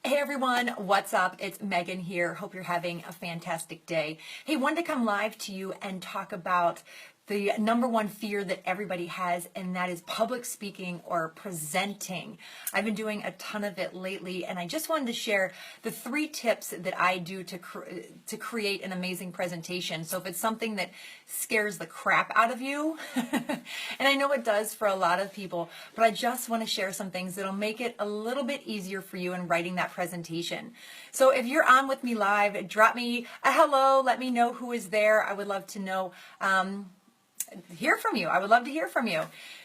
Hey everyone, what's up? It's Megan here. Hope you're having a fantastic day. Hey, wanted to come live to you and talk about the number one fear that everybody has, and that is public speaking or presenting. I've been doing a ton of it lately, and I just wanted to share the 3 tips that I do to create an amazing presentation. So if it's something that scares the crap out of you, and I know it does for a lot of people, but I just want to share some things that'll make it a little bit easier for you in writing that presentation. So if you're on with me live, drop me a hello, let me know who is there. I would love to know, hear from you. I would love to hear from you.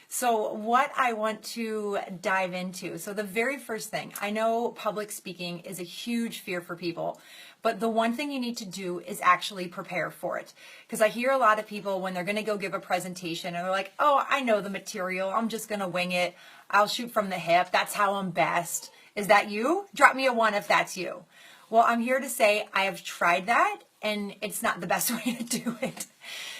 So what I want to dive into. So the very first thing, I know public speaking is a huge fear for people, but the one thing you need to do is actually prepare for it. Because I hear a lot of people when they're going to go give a presentation and they're like, oh, I know the material. I'm just going to wing it. I'll shoot from the hip. That's how I'm best. Is that you? Drop me a 1 if that's you. Well, I'm here to say I have tried that and it's not the best way to do it.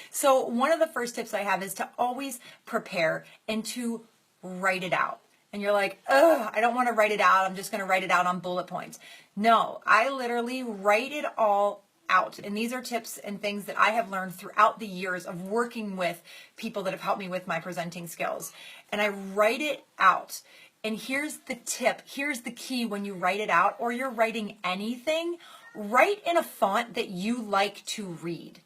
So one of the first tips I have is to always prepare and to write it out. And you're like, ugh, I don't want to write it out. I'm just going to write it out on bullet points. No, I literally write it all out. And these are tips and things that I have learned throughout the years of working with people that have helped me with my presenting skills. And I write it out. And here's the tip. Here's the key when you write it out or you're writing anything, write in a font that you like to read.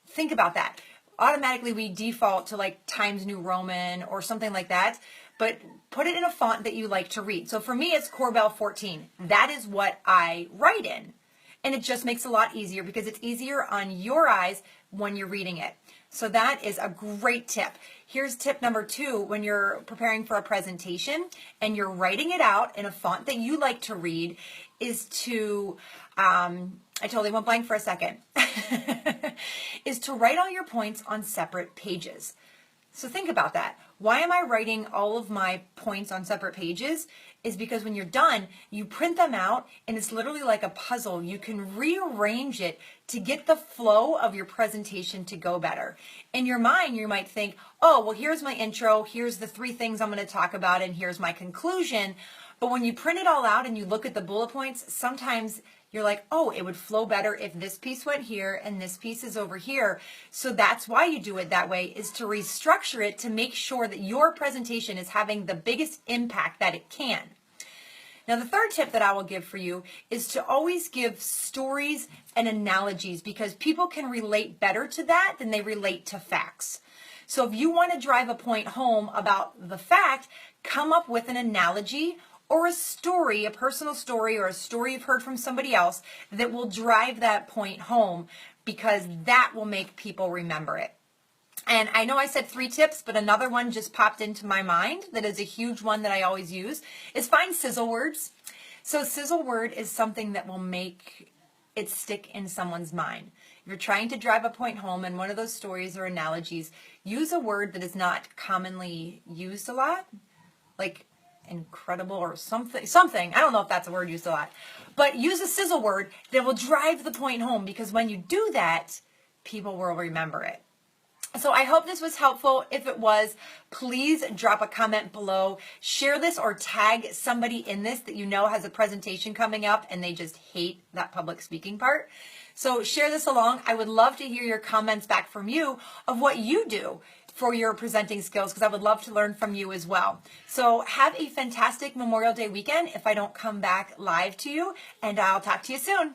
Think about that. Automatically we default to like Times New Roman or something like that, but put it in a font that you like to read. So for me, it's Corbel 14. That is what I write in. And it just makes it a lot easier because it's easier on your eyes when you're reading it. So that is a great tip. Here's tip number 2. When you're preparing for a presentation and you're writing it out in a font that you like to read is to, I totally went blank for a second, is to write all your points on separate pages. So think about that. Why am I writing all of my points on separate pages? Is because when you're done, you print them out and it's literally like a puzzle. You can rearrange it to get the flow of your presentation to go better. In your mind, you might think, oh, well, here's my intro, here's the 3 things I'm going to talk about, and here's my conclusion. But when you print it all out and you look at the bullet points, sometimes you're like, oh, it would flow better if this piece went here and this piece is over here. So that's why you do it that way, is to restructure it to make sure that your presentation is having the biggest impact that it can. Now, the third tip that I will give for you is to always give stories and analogies because people can relate better to that than they relate to facts. So if you want to drive a point home about the fact, come up with an analogy or a story, a personal story or a story you've heard from somebody else that will drive that point home because that will make people remember it. And I know I said 3 tips, but another one just popped into my mind that is a huge one that I always use is find sizzle words. So sizzle word is something that will make it stick in someone's mind. If you're trying to drive a point home in one of those stories or analogies, use a word that is not commonly used a lot, like incredible or something. I don't know if that's a word used a lot, but use a sizzle word that will drive the point home because when you do that, people will remember it. So I hope this was helpful. If it was, please drop a comment below. Share this or tag somebody in this that you know has a presentation coming up and they just hate that public speaking part. So share this along. I would love to hear your comments back from you of what you do for your presenting skills because I would love to learn from you as well. So have a fantastic Memorial Day weekend if I don't come back live to you, and I'll talk to you soon.